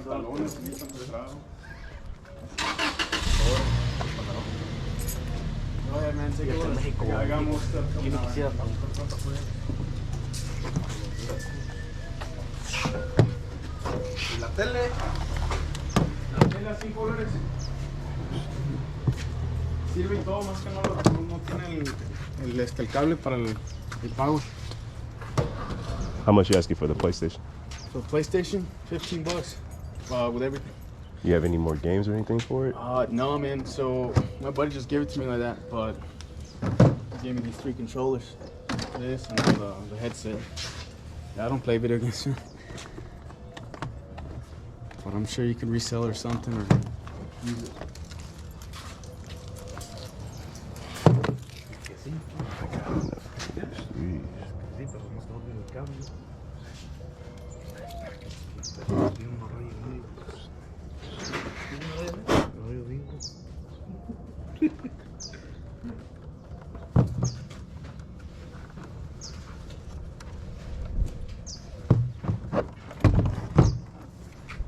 pantalones, camisa empresado. No, ya me enseñó que hagamos y la tele a $5. Sirve y todo, más que no tiene el cable para el power. How much you asking for the PlayStation? So PlayStation, $15 with everything. You have any more games or anything for it? No, man. So my buddy just gave it to me like that, but he gave me these 3 controllers, this and the headset. Yeah, I don't play video games, but I'm sure you could resell or something or use it.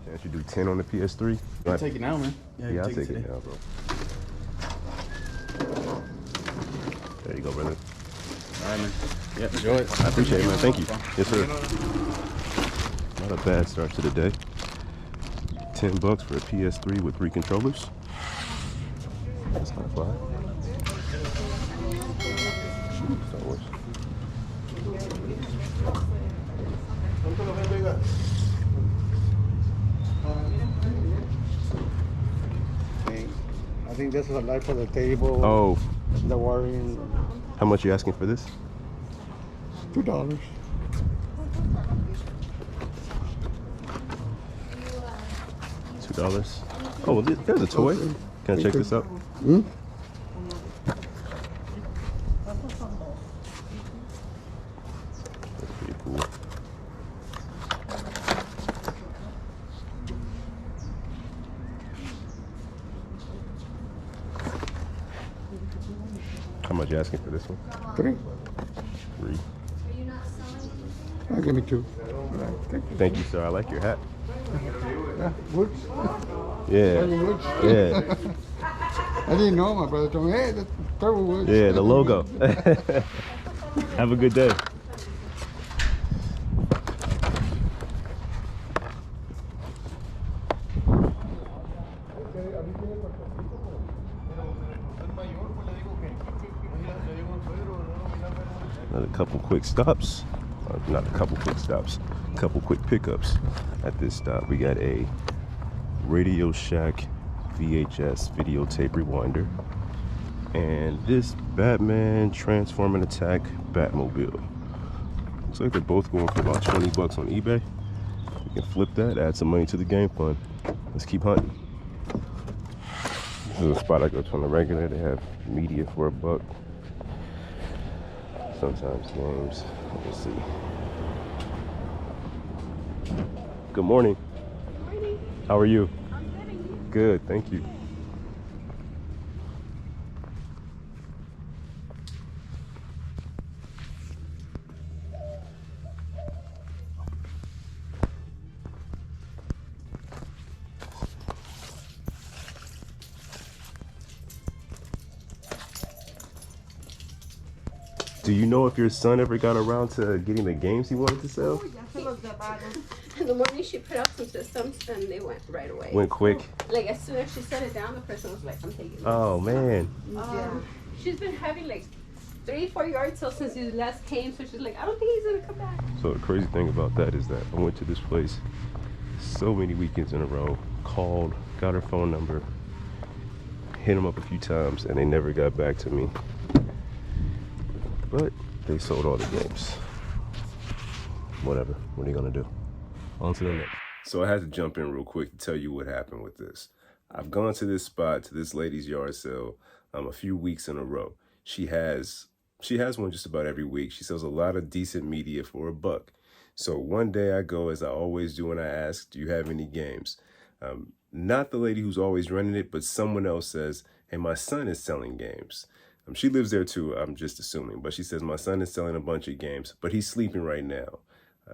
Can't you do 10 on the PS3? You can take it now, man. Yeah, I'll take it now, bro. There you go, brother. All right, man. Yeah, enjoy it. I appreciate it, man. Thank you. Yes, sir. Not a bad start to the day. $10 for a PS3 with 3 controllers. That's not bad. Star Wars. I think this is a light for the table. Oh, The wiring. how much are you asking for this? $2. $2. Oh, well, there's a toy. Can I check this out? Hmm? That's pretty cool. How much you asking for this one? 3. 3. I'll give me 2. Thank you, sir. I like your hat. Yeah, woods. Yeah. Woods. Yeah. I didn't know. My brother told me, hey, that's Turbo Woods. Yeah, the logo. Have a good day. Another couple quick stops. Not a couple quick stops. Couple quick pickups at this stop. We got a Radio Shack VHS videotape rewinder and this Batman Transform and Attack Batmobile. Looks like they're both going for about $20 on eBay. We can flip that, add some money to the game fund. Let's keep hunting. This is a spot I go to on the regular. They have media for $1. Sometimes games. Let's see. Good morning. Good morning. How are you? I'm good, and you? Good, thank you. Do you know if your son ever got around to getting the games he wanted to sell? In the morning, she put up some systems, and they went right away. Went quick. Like, as soon as she set it down, the person was like, I'm taking this. Oh man. She's been having like 3-4 yard sales since he last came, so she's like, I don't think he's gonna come back. So the crazy thing about that is that I went to this place so many weekends in a row, called, got her phone number, hit them up a few times, and they never got back to me. But they sold all the games. Whatever, what are you gonna do? On to the next. So I had to jump in real quick to tell you what happened with this. I've gone to this spot, to this lady's yard sale, a few weeks in a row. She has one just about every week. She sells a lot of decent media for $1. So one day I go, as I always do, and I ask, do you have any games? Not the lady who's always running it, but someone else says, hey, my son is selling games. She lives there too, I'm just assuming, but she says, my son is selling a bunch of games, but he's sleeping right now.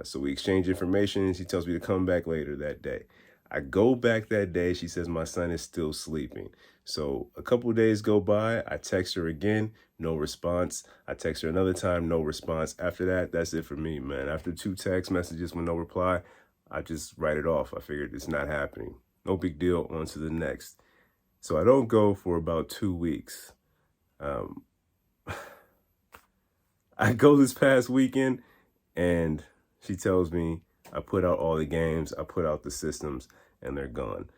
So we exchange information, and she tells me to come back later that day. I go back that day. She says my son is still sleeping. So a couple of days go by. I text her again, no response. I text her another time, no response. After that, that's it for me, man. After 2 text messages with no reply, I just write it off. I figured it's not happening. No big deal, on to the next. So I don't go for about 2 weeks. I go this past weekend and she tells me I put out all the games, I put out the systems, and they're gone.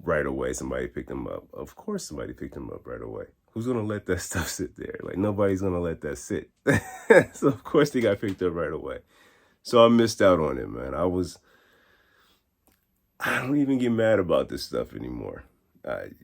Right away, somebody picked them up. Of course somebody picked them up right away. Who's gonna let that stuff sit there? Like, nobody's gonna let that sit. So of course they got picked up right away. So I missed out on it, man. I don't even get mad about this stuff anymore.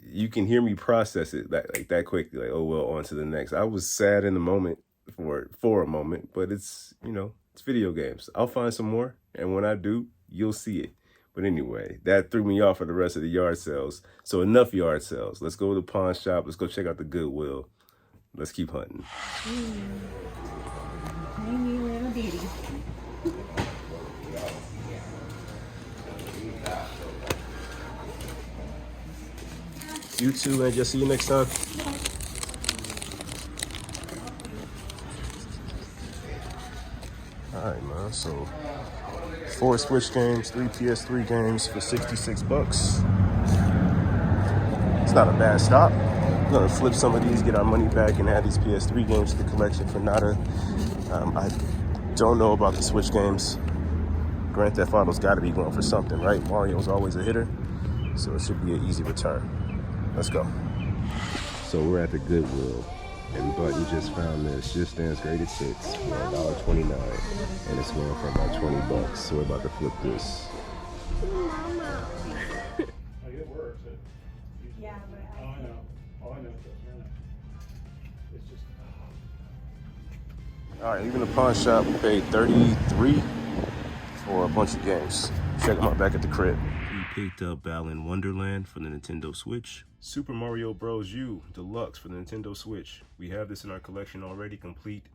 You can hear me process it that quickly. Like, oh well, on to the next. I was sad in the moment for a moment, but it's, you know, it's video games. I'll find some more, and when I do, you'll see it. But anyway, that threw me off for the rest of the yard sales. So enough yard sales. Let's go to the pawn shop. Let's go check out the Goodwill. Let's keep hunting. Tiny little bitty. You too, and just see you next time. All right, man. So 4 Switch games, 3 PS3 games for $66. It's not a bad stop. We're gonna flip some of these, get our money back, and add these PS3 games to the collection for nada. I don't know about the Switch games. Grand Theft Auto's got to be going for something, right? Mario's always a hitter, so it should be an easy return. Let's go. So we're at the Goodwill, and Button just found this Just Dance Greatest Hits for $1.29, and it's going for about $20. So we're about to flip this. Mama. It works. Yeah, but I know. All I know is it's just. All right, leaving the pawn shop, we paid $33 for a bunch of games. Check them out back at the crib. We picked up Balan Wonderland for the Nintendo Switch. Super Mario Bros. U Deluxe for the Nintendo Switch. We have this in our collection already complete.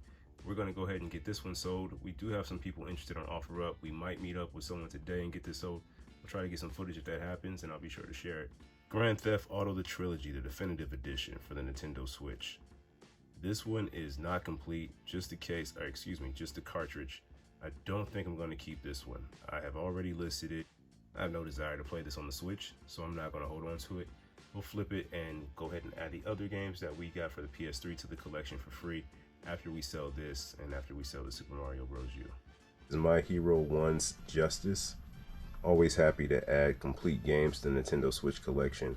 We're gonna go ahead and get this one sold. We do have some people interested on OfferUp. We might meet up with someone today and get this sold. We'll try to get some footage if that happens, and I'll be sure to share it. Grand Theft Auto The Trilogy, the definitive edition for the Nintendo Switch. This one is not complete, just the case, or excuse me, just the cartridge. I don't think I'm gonna keep this one. I have already listed it. I have no desire to play this on the Switch, so I'm not gonna hold on to it. We'll flip it and go ahead and add the other games that we got for the PS3 to the collection for free after we sell this and after we sell the Super Mario Bros. U. This is My Hero 1's Justice. Always happy to add complete games to the Nintendo Switch collection.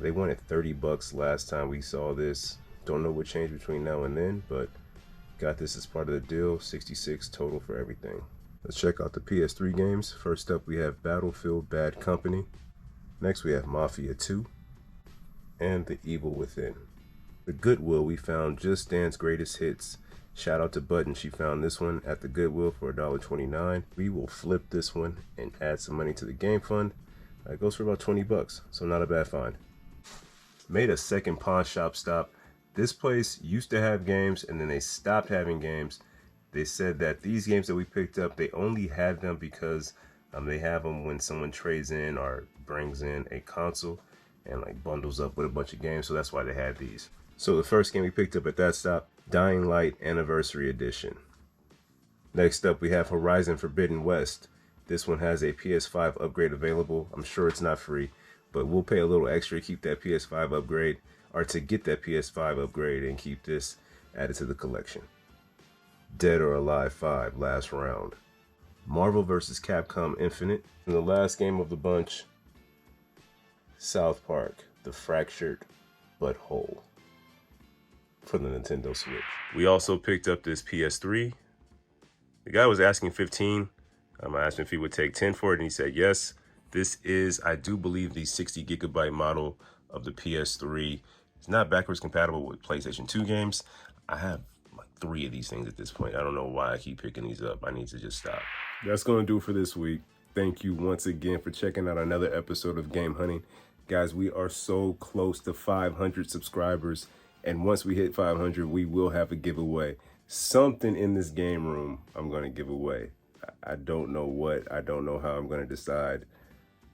They wanted $30 last time we saw this. Don't know what changed between now and then, but got this as part of the deal. $66 total for everything. Let's check out the PS3 games. First up, we have Battlefield Bad Company. Next, we have Mafia 2 and The Evil Within. The Goodwill, we found Just Dance Greatest Hits. Shout out to Button. She found this one at the Goodwill for $1.29. We will flip this one and add some money to the game fund. It goes for about $20, so not a bad find. Made a second pawn shop stop. This place used to have games, and then they stopped having games. They said that these games that we picked up, they only had them because they have them when someone trades in or brings in a console and like bundles up with a bunch of games, so that's why they had these. So the first game we picked up at that stop, Dying Light Anniversary Edition. Next up, we have Horizon Forbidden West. This one has a PS5 upgrade available. I'm sure it's not free, but we'll pay a little extra to keep that PS5 upgrade, or to get that PS5 upgrade and keep this added to the collection. Dead or Alive 5, Last Round. Marvel vs. Capcom Infinite. And the last game of the bunch, South Park, The Fractured But Whole, for the Nintendo Switch. We also picked up this PS3. The guy was asking $15. I asked him if he would take $10 for it, and he said yes. This is, I do believe, the 60 gigabyte model of the PS3. It's not backwards compatible with PlayStation 2 games. I have like 3 of these things at this point. I don't know why I keep picking these up. I need to just stop. That's going to do it for this week. Thank you once again for checking out another episode of Game Hunting. Guys, we are so close to 500 subscribers. And once we hit 500, we will have a giveaway. Something in this game room I'm going to give away. I don't know what. I don't know how I'm going to decide.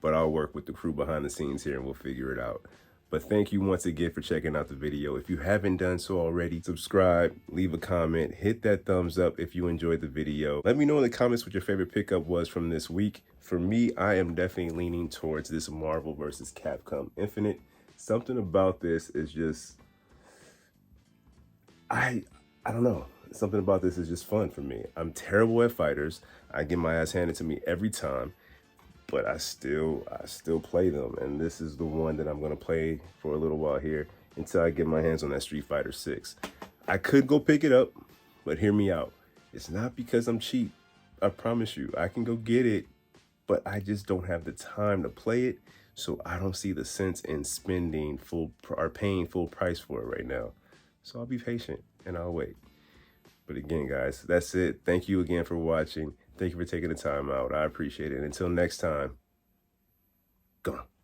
but I'll work with the crew behind the scenes here and we'll figure it out. But thank you once again for checking out the video. If you haven't done so already, subscribe, leave a comment, hit that thumbs up if you enjoyed the video. Let me know in the comments what your favorite pickup was from this week. For me, I am definitely leaning towards this Marvel vs. Capcom Infinite. Something about this is just, I don't know. Something about this is just fun for me. I'm terrible at fighters. I get my ass handed to me every time. But I still play them, and this is the one that I'm gonna play for a little while here until I get my hands on that Street Fighter 6. I could go pick it up, but hear me out. It's not because I'm cheap. I promise you, I can go get it, but I just don't have the time to play it, so I don't see the sense in spending paying full price for it right now. So I'll be patient and I'll wait. But again, guys, that's it. Thank you again for watching. Thank you for taking the time out. I appreciate it. And until next time, go on.